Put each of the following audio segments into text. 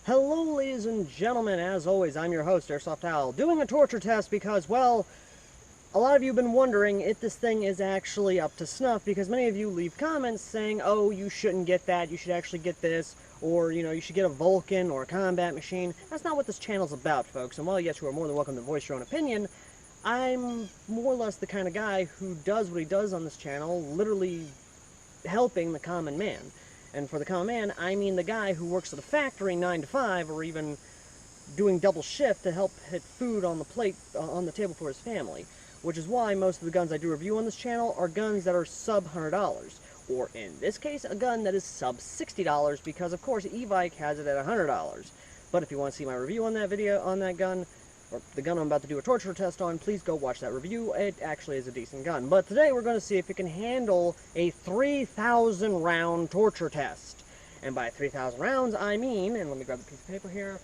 Hello, ladies and gentlemen. As always, I'm your host, Airsoft Owl, doing a torture test because, well, a lot of you have been wondering if this thing is actually up to snuff, because many of you leave comments saying, oh, you shouldn't get that, you should actually get this, or, you should get a Vulcan or a combat machine. That's not what this channel's about, folks. And while, yes, you are more than welcome to voice your own opinion, I'm more or less the kind of guy who does what he does on this channel, literally helping the common man. And for the common man, I mean the guy who works at a factory 9 to 5, or even doing double shift to help hit food on the plate, on the table for his family. Which is why most of the guns I do review on this channel are guns that are sub $100. Or in this case, a gun that is sub $60, because of course E-Vike has it at $100. But if you want to see my review on that video, on that gun, or the gun I'm about to do a torture test on, please go watch that review. It actually is a decent gun. But today we're going to see if it can handle a 3,000 round torture test. And by 3,000 rounds, I mean, and let me grab the piece of paper here,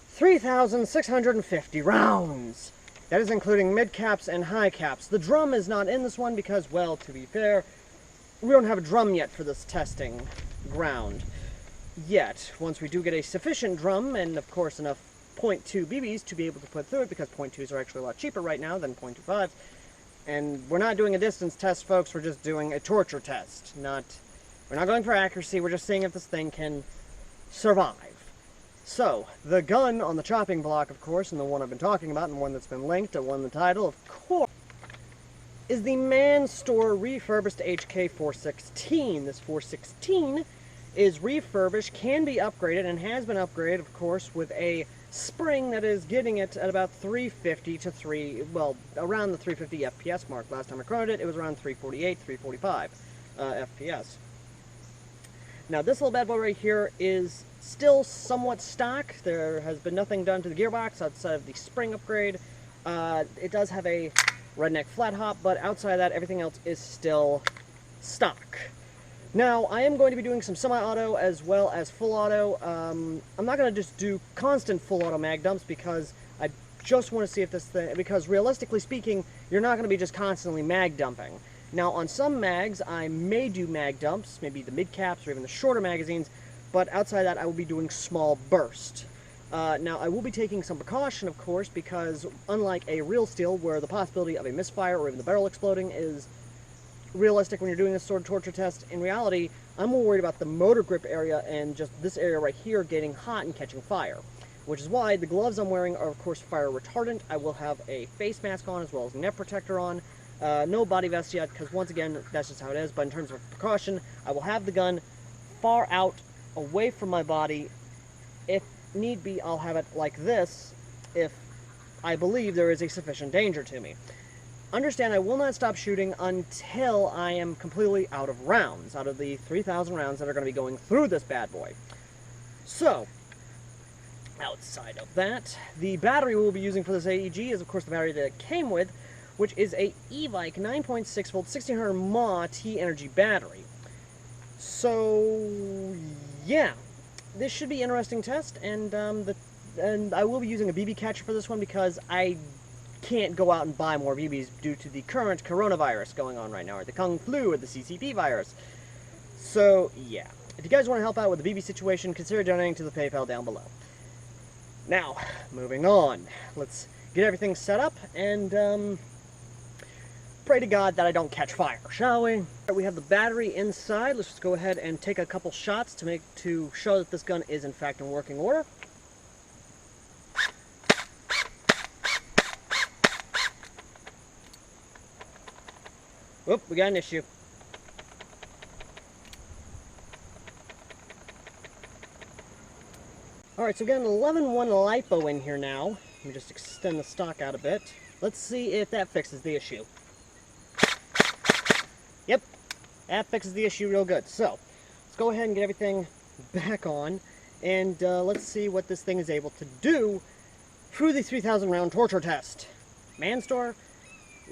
3,650 rounds. That is including mid caps and high caps. The drum is not in this one because, well, to be fair, we don't have a drum yet for this testing ground. Yet. Once we do get a sufficient drum, and of course enough .2 BBs to be able to put through it, because .2s are actually a lot cheaper right now than .25s. And we're not doing a distance test, folks, we're just doing a torture test. We're not going for accuracy, we're just seeing if this thing can survive. So, the gun on the chopping block, of course, and the one I've been talking about, and one that's been linked, and one in the title, of course, is the MANstores refurbished HK416. This 416 is refurbished, can be upgraded, and has been upgraded, of course, with a spring that is getting it at about 350 to around the 350 FPS mark. Last time I chronoed it, it was around 348, 345 FPS. Now, this little bad boy right here is still somewhat stock. There has been nothing done to the gearbox outside of the spring upgrade. It does have a redneck flat hop, but outside of that, everything else is still stock. Now, I am going to be doing some semi-auto as well as full auto. I'm not going to just do constant full auto mag dumps, because I just want to see if this thing, because realistically speaking, you're not going to be just constantly mag dumping. Now, on some mags, I may do mag dumps, maybe the mid caps or even the shorter magazines, but outside that, I will be doing small burst. Now, I will be taking some precaution, of course, because unlike a real steel, where the possibility of a misfire or even the barrel exploding is realistic when you're doing this sort of torture test, in reality, I'm more worried about the motor grip area and just this area right here getting hot and catching fire. Which is why the gloves I'm wearing are, of course, fire retardant. I will have a face mask on as well as a neck protector on. No body vest yet, because once again, that's just how it is. But in terms of precaution, I will have the gun far out, away from my body. If need be, I'll have it like this if I believe there is a sufficient danger to me. Understand, I will not stop shooting until I am completely out of rounds, out of the 3,000 rounds that are going to be going through this bad boy. So, outside of that, the battery we'll be using for this AEG is, of course, the battery that it came with, which is a E-Vike 9.6 volt 1600 mAh T-Energy battery. So, yeah, this should be an interesting test, and I will be using a BB catcher for this one, because I can't go out and buy more BBs due to the current coronavirus going on right now, or the Kung Flu, or the CCP virus. So, yeah. If you guys want to help out with the BB situation, consider donating to the PayPal down below. Now, moving on. Let's get everything set up, and, pray to God that I don't catch fire, shall we? We have the battery inside. Let's just go ahead and take a couple shots to show that this gun is, in fact, in working order. Whoop, we got an issue. Alright, so we've got an 11.1 LiPo in here now. Let me just extend the stock out a bit. Let's see if that fixes the issue. Yep, that fixes the issue real good. So, let's go ahead and get everything back on, and let's see what this thing is able to do through the 3,000 round torture test. MANstores,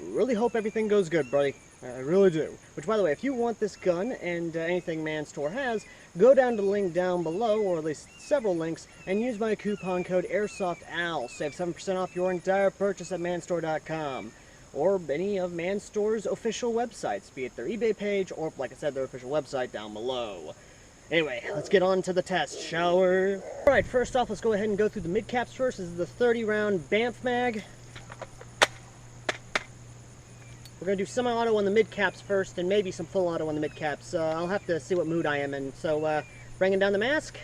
really hope everything goes good, buddy. I really do. Which, by the way, if you want this gun and anything MANstores has, go down to the link down below, or at least several links, and use my coupon code AirsoftOwl. Save 7% off your entire purchase at MANstores.com. or any of MANstores' official websites, be it their eBay page or, like I said, their official website down below. Anyway, let's get on to the test, shall we? Alright, first off, let's go ahead and go through the mid-caps first. This is the 30-round Banff mag. We're going to do semi-auto on the mid-caps first, and maybe some full auto on the mid-caps. I'll have to see what mood I am in. So, bringing down the mask.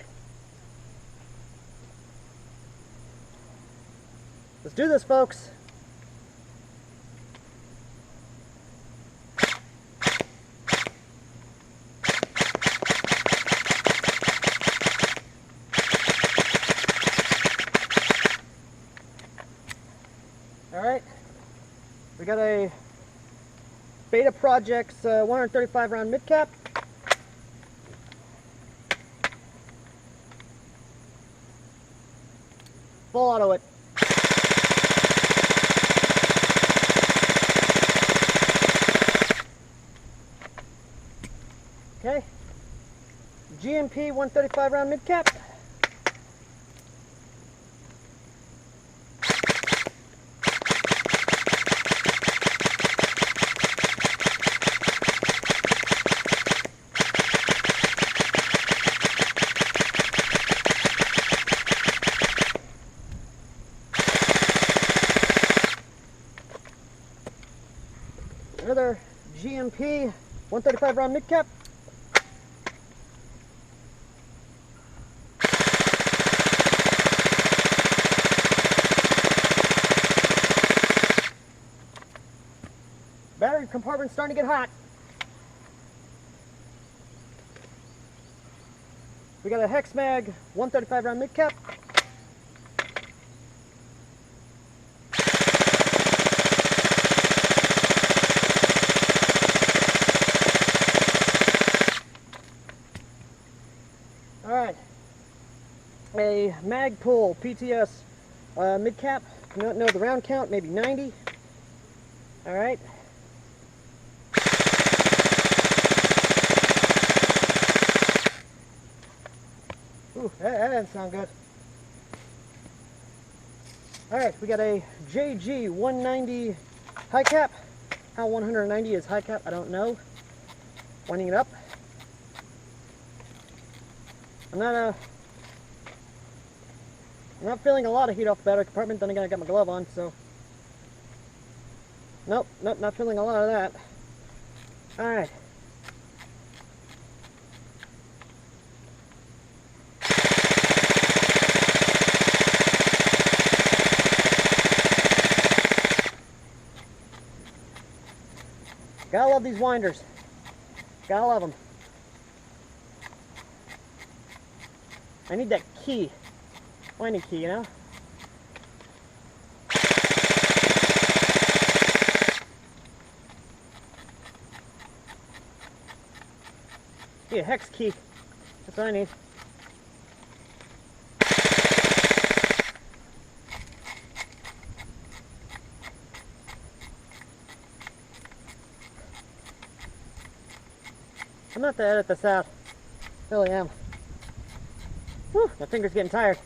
Let's do this, folks. Alright, we got a Beta Projects 135 round mid-cap. Full auto it. Okay, GMP 135 round mid-cap. Another GMP 135 round mid-cap. Battery compartment's starting to get hot. We got a Hex Mag 135 round mid-cap. Alright, a Magpul PTS mid-cap. No, the round count, maybe 90. Alright. Ooh, that doesn't sound good. Alright, we got a JG 190 high cap. How 190 is high cap, I don't know. Winding it up. I'm not feeling a lot of heat off the battery compartment. Then again, I got my glove on, so nope, not feeling a lot of that. All right. Gotta love these winders. Gotta love them. I need that key, winding key, you know? Need a hex key. That's what I need. I'm not to edit this out. Really am. Whew, my finger's getting tired.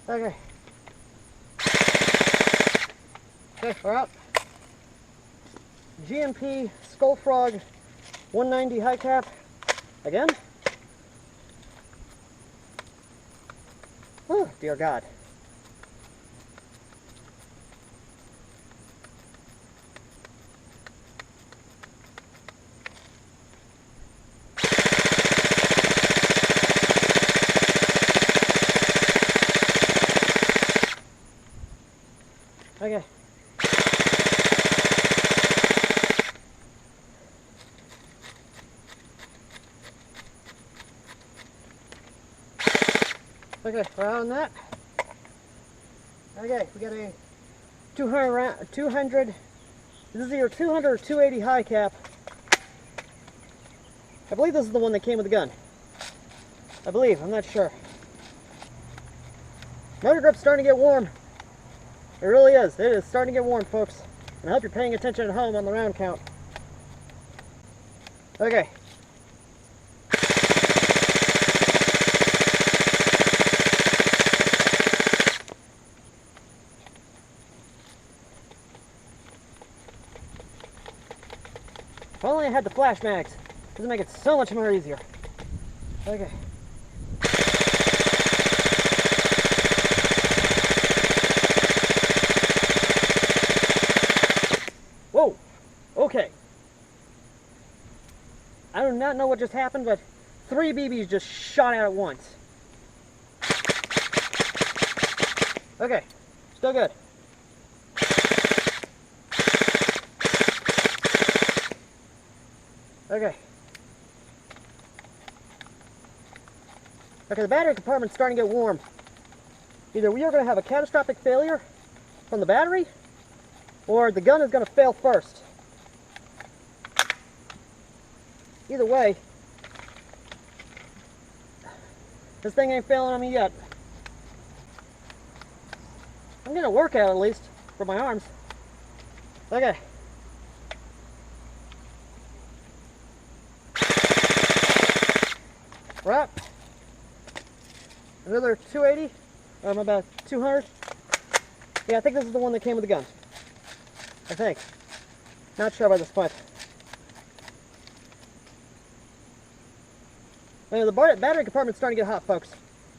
Okay. Okay, we're up. GMP Skull Frog 190 high cap. Again. Oh, dear God. Okay. Okay, we're out on that. Okay, we got a 200, this is either 200 or 280 high cap. I believe this is the one that came with the gun. I believe, I'm not sure. Motor grip's starting to get warm. It really is. It is starting to get warm, folks. And I hope you're paying attention at home on the round count. Okay. If only I had the flash mags. This would make it so much more easier. Okay. Whoa! Okay. I do not know what just happened, but 3 BBs just shot out at once. Okay. Still good. Okay. Okay, the battery compartment's starting to get warm. Either we are going to have a catastrophic failure from the battery, or the gun is going to fail first. Either way, this thing ain't failing on me yet. I'm getting a workout at least for my arms. Okay. Right. Another 280. I'm about 200. Yeah, I think this is the one that came with the gun. I think. Not sure about this point. Anyway, the battery compartment's starting to get hot, folks.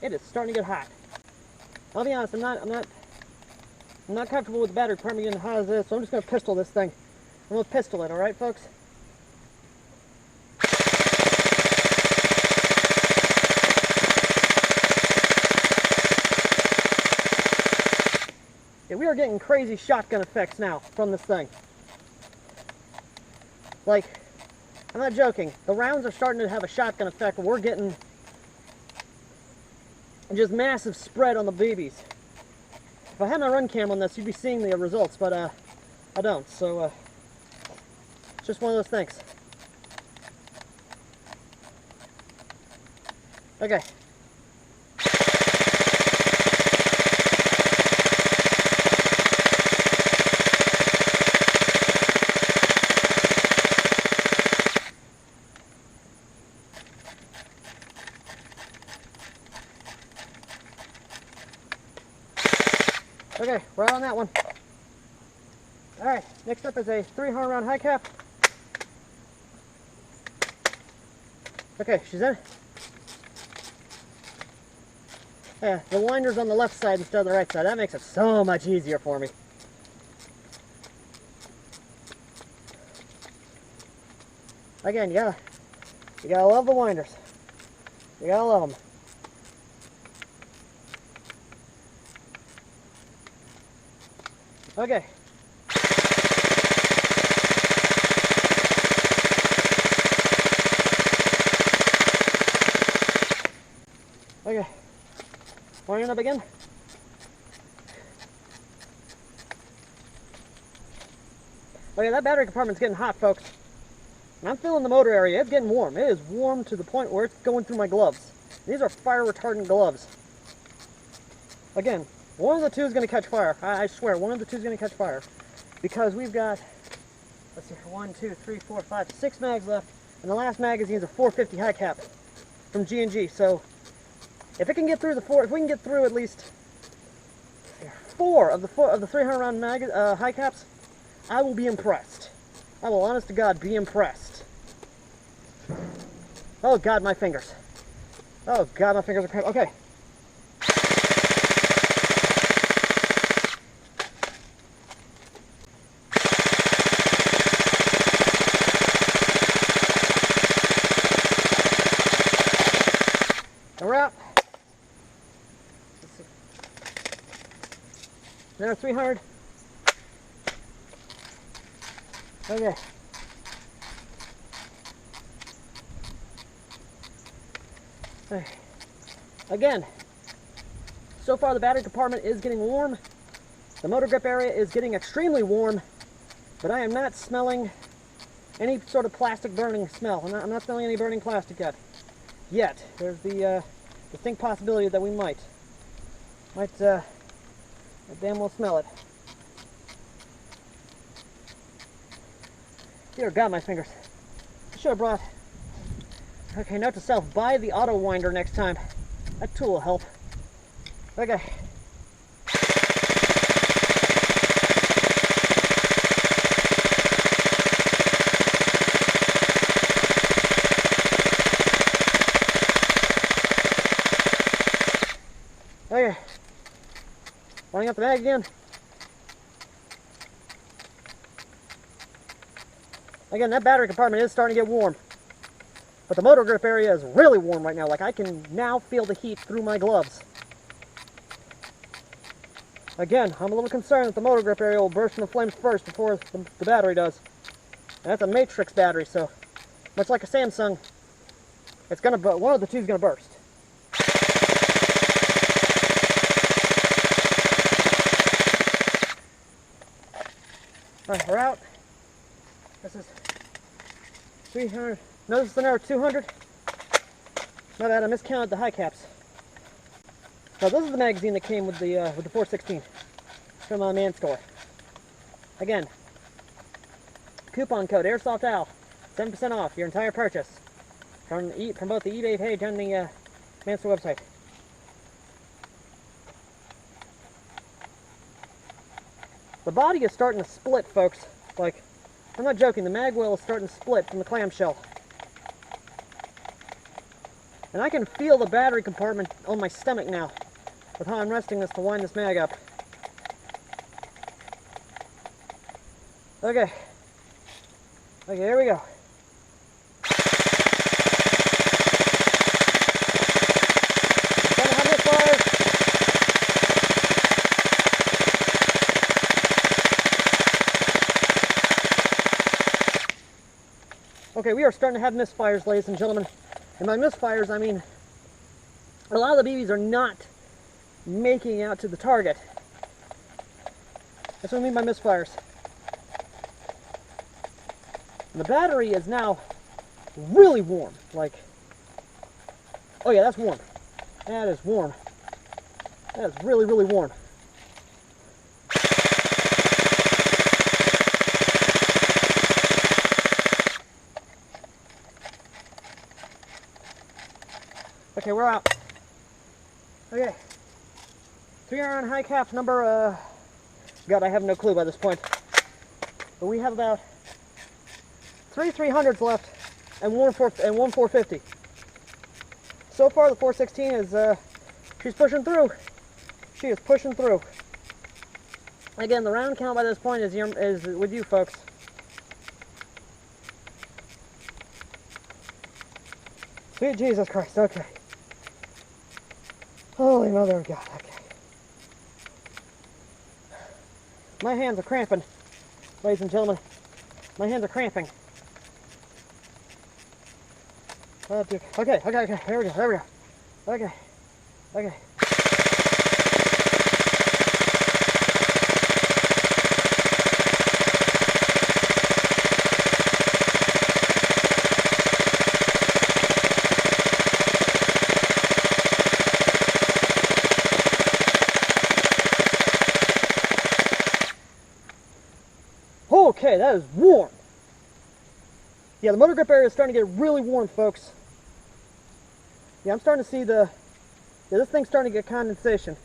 It is starting to get hot. I'll be honest, I'm not comfortable with the battery compartment getting hot as it is, so I'm just gonna pistol this thing. I'm gonna pistol it, alright, folks? Yeah, we are getting crazy shotgun effects now from this thing. Like, I'm not joking. The rounds are starting to have a shotgun effect. We're getting just massive spread on the BBs. If I had my run cam on this, you'd be seeing the results, but I don't. So it's just one of those things. Okay. Okay, right on that one. Alright, next up is a 300 round high cap. Okay, she's in. Yeah, the winder's on the left side instead of the right side. That makes it so much easier for me. Again, you gotta love the winders. You gotta love them. Okay. Okay. Winding up again. Okay, that battery compartment's getting hot, folks. And I'm feeling the motor area. It's getting warm. It is warm to the point where it's going through my gloves. These are fire retardant gloves. Again, one of the two is going to catch fire. I swear, one of the two is going to catch fire. Because we've got, let's see, 1, 2, 3, 4, 5, 6 mags left. And the last magazine is a 450 high cap from G&G. So if it can get through if we can get through at least 4 of the 300 round high caps, I will be impressed. I will, honest to God, be impressed. Oh God, my fingers. Oh God, my fingers are cramped. Okay. A wrap. Another 300. Okay. Again, so far the battery compartment is getting warm. The motor grip area is getting extremely warm, but I am not smelling any sort of plastic burning smell. I'm not smelling any burning plastic yet. There's the distinct possibility that we might damn well smell it. Dear God, my fingers. I should have brought. Okay, note to self: buy the auto winder next time. That tool will help. Okay. Lining up the mag again. Again, that battery compartment is starting to get warm. But the motor grip area is really warm right now. Like, I can now feel the heat through my gloves. Again, I'm a little concerned that the motor grip area will burst into flames first before the battery does. And that's a matrix battery, so much like a Samsung, it's gonna, one of the two is gonna burst. All right, we're out. This is 300. No, this is another 200. My bad, I miscounted the high caps. Now this is the magazine that came with the 416 from MANstore. Again, coupon code AirsoftAl, 7% off your entire purchase from both the eBay page and the MANstore website. The body is starting to split, folks. Like, I'm not joking, the mag well is starting to split from the clamshell. And I can feel the battery compartment on my stomach now with how I'm resting this to wind this mag up. Okay. Okay, here we go. Okay, we are starting to have misfires, ladies and gentlemen. And by misfires, I mean a lot of the BBs are not making it out to the target. That's what I mean by misfires. And the battery is now really warm. Like, oh yeah, that's warm. That is warm. That is really, really warm. Okay, we're out. Okay. 3 iron high cap number, God, I have no clue by this point. But we have about 3 300s left and one 450. So far, the 416 is, she's pushing through. She is pushing through. Again, the round count by this point is with you folks. Sweet Jesus Christ, okay. Holy Mother of God, okay. My hands are cramping, ladies and gentlemen. My hands are cramping. Oh, dear. Okay, here we go, Okay, okay. Okay, that is warm. Yeah, the motor grip area is starting to get really warm, folks. Yeah, I'm starting to see this thing's starting to get condensation.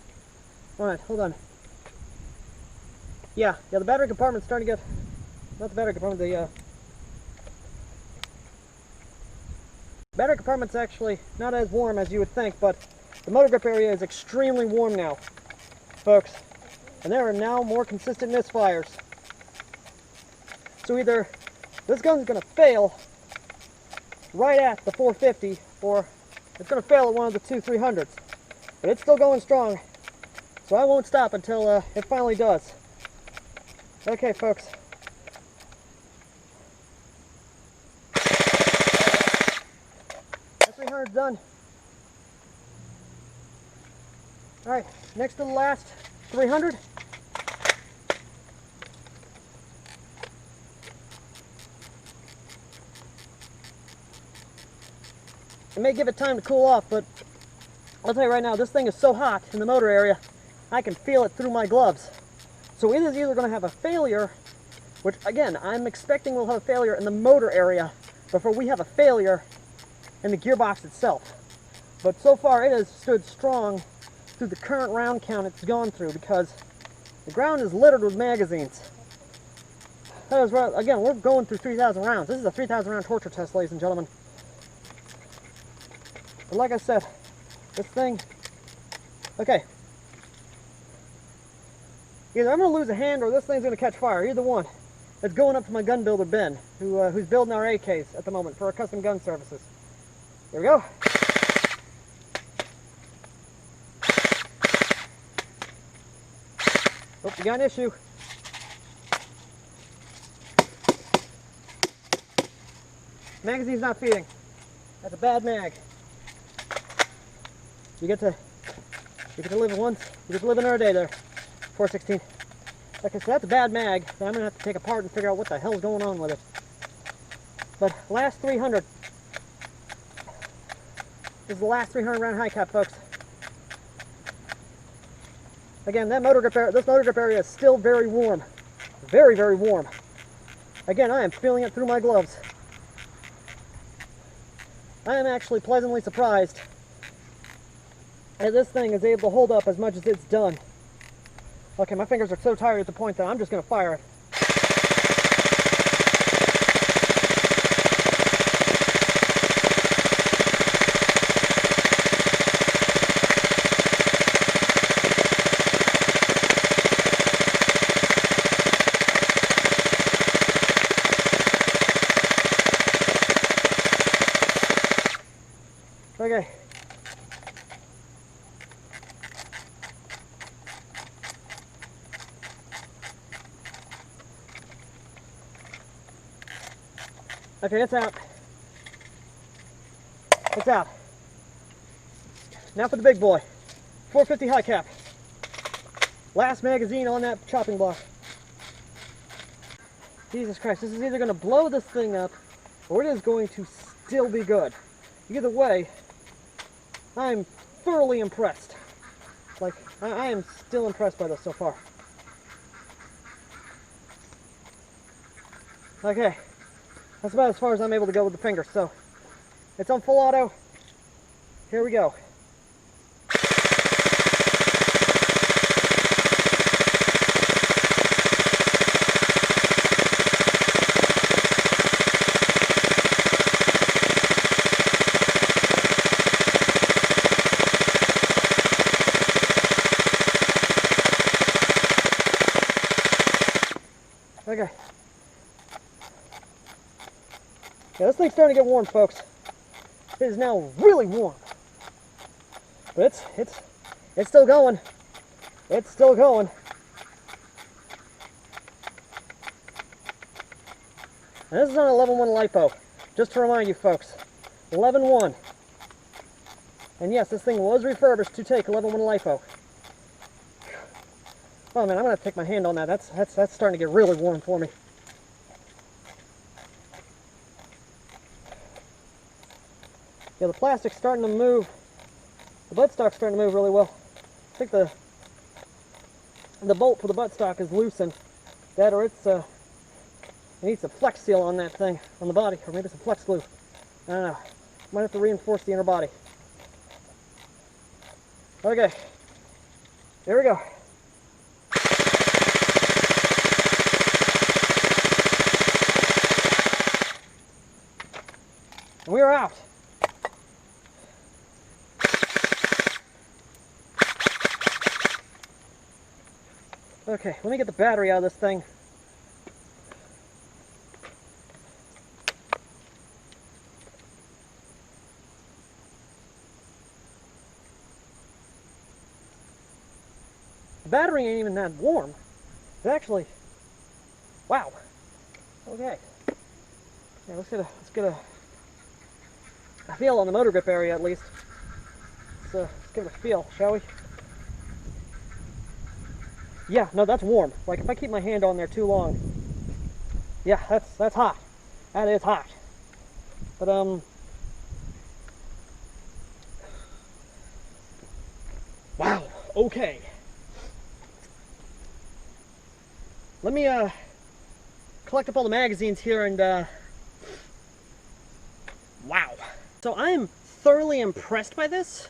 Alright, hold on. Yeah, the battery compartment's starting to get, not the battery compartment, the battery compartment's actually not as warm as you would think, but the motor grip area is extremely warm now, folks. And there are now more consistent misfires. So either this gun's going to fail right at the 450, or it's going to fail at one of the 2 300s. But it's still going strong, so I won't stop until it finally does. Okay, folks. That 300's done. Alright, next to the last 300. It may give it time to cool off, but I'll tell you right now, this thing is so hot in the motor area, I can feel it through my gloves. So it is either going to have a failure, which again, I'm expecting we'll have a failure in the motor area before we have a failure in the gearbox itself. But so far it has stood strong through the current round count it's gone through, because the ground is littered with magazines. That is right. Again, we're going through 3,000 rounds. This is a 3,000 round torture test, ladies and gentlemen. But like I said, this thing, okay. Either I'm going to lose a hand or this thing's going to catch fire. Either one. It's going up to my gun builder, Ben, who's building our AKs at the moment for our custom gun services. Here we go. Oh, we got an issue. Magazine's not feeding. That's a bad mag. You get to live once. You get to live another day there. 416. Okay, so that's a bad mag that I'm gonna have to take apart and figure out what the hell's going on with it. But last 300. This is the last 300 round high cap, folks. Again, this motor grip area is still very warm. Very, very warm. Again, I am feeling it through my gloves. I am actually pleasantly surprised that this thing is able to hold up as much as it's done. Okay, my fingers are so tired at the point that I'm just going to fire it. Okay. Okay, it's out. It's out. Now for the big boy. 450 high cap. Last magazine on that chopping block. Jesus Christ, this is either going to blow this thing up or it is going to still be good. Either way, I'm thoroughly impressed. Like, I am still impressed by this so far. Okay. That's about as far as I'm able to go with the finger. So, it's on full auto. Here we go. Okay. Yeah, this thing's starting to get warm, folks. It is now really warm. But it's still going. It's still going. And this is on 11.1 LiPo. Just to remind you folks. 11.1. And yes, this thing was refurbished to take 11.1 LiPo. Oh man, I'm gonna have to take my hand on that. That's starting to get really warm for me. Yeah, the plastic's starting to move. The buttstock's starting to move really well. I think the bolt for the buttstock is loosened. That or it needs some flex seal on that thing, on the body, or maybe some flex glue. I don't know. Might have to reinforce the inner body. Okay. Here we go. We are out. Okay, let me get the battery out of this thing. The battery ain't even that warm. It's actually, wow. Okay. Yeah, let's get a feel on the motor grip area at least. Let's give it a feel, shall we? Yeah, no, that's warm. Like if I keep my hand on there too long, yeah, that's hot. That is hot. But wow. Okay. Let me collect up all the magazines here and wow. So I am thoroughly impressed by this,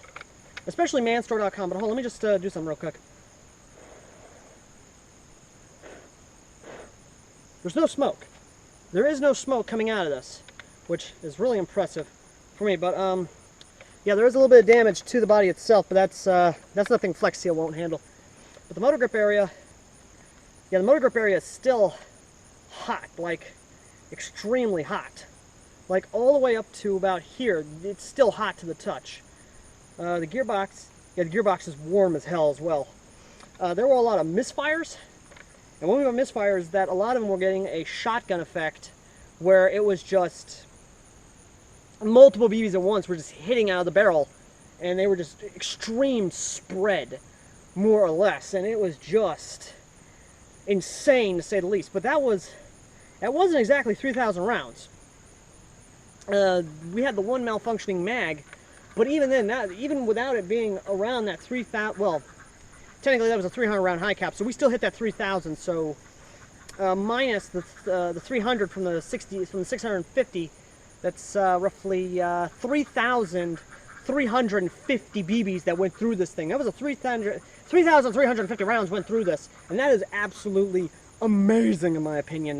especially MANstore.com. But hold on, let me just do something real quick. There's no smoke. There is no smoke coming out of this, which is really impressive for me. But yeah, there is a little bit of damage to the body itself, but that's nothing Flex Seal won't handle. But the motor grip area Yeah, the motor grip area is still hot, like extremely hot. Like all the way up to about here, it's still hot to the touch. The gearbox is warm as hell as well. There were a lot of misfires, and when we got misfires, that a lot of them were getting a shotgun effect, where it was just multiple BBs at once were just hitting out of the barrel, and they were just extreme spread, more or less, and it was just insane to say the least. But that wasn't exactly 3,000 rounds. We had the one malfunctioning mag, but even then, even without it being around that 3,000, well, technically that was a 300 round high cap, so we still hit that 3,000. So minus the 300 from the 650, that's roughly 3,350 BBs that went through this thing. That was a 3,350 rounds went through this, and that is absolutely amazing in my opinion.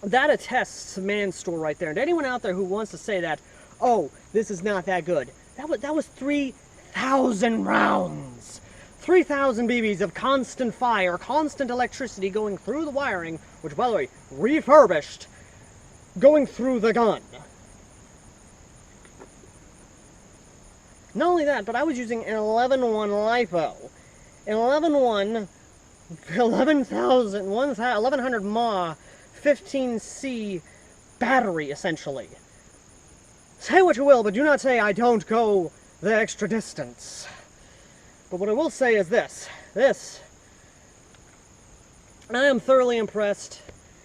That attests to MANstore right there. And anyone out there who wants to say that, oh, this is not that good, that was 3,000 rounds. 3,000 BBs of constant fire, constant electricity going through the wiring, which, by the way, refurbished, going through the gun. Not only that, but I was using an 11.1 LiPo. An 11.1, 1100 mAh, 15C battery, essentially. Say what you will, but do not say I don't go the extra distance. But what I will say is this. I am thoroughly impressed,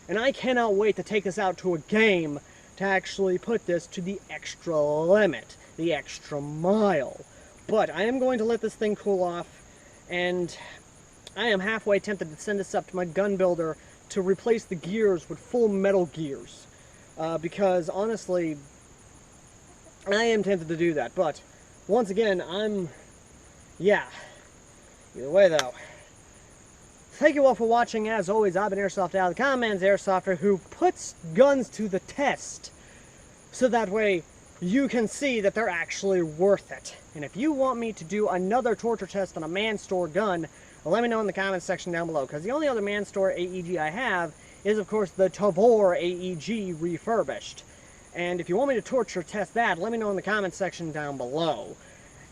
and I cannot wait to take this out to a game to actually put this to the extra limit, the extra mile. But I am going to let this thing cool off, and I am halfway tempted to send this up to my gun builder to replace the gears with full metal gears. Because honestly, I am tempted to do that. But once again, yeah. Either way though, thank you all for watching. As always, I've been Airsoft Al, the Command's Airsofter, who puts guns to the test, so that way you can see that they're actually worth it. And if you want me to do another torture test on a MANstore gun, let me know in the comments section down below, because the only other MANstore AEG I have is, of course, the Tavor AEG refurbished. And if you want me to torture test that, let me know in the comments section down below.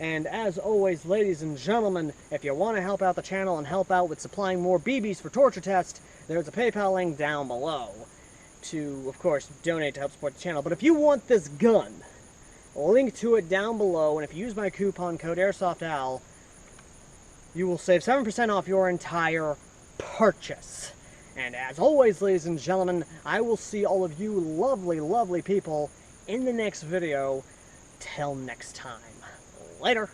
And as always, ladies and gentlemen, if you want to help out the channel and help out with supplying more BBs for torture test, there's a PayPal link down below to, of course, donate to help support the channel. But if you want this gun, link to it down below, and if you use my coupon code AirsoftAL, you will save 7% off your entire purchase. And as always, ladies and gentlemen, I will see all of you lovely, lovely people in the next video. Till next time. Later.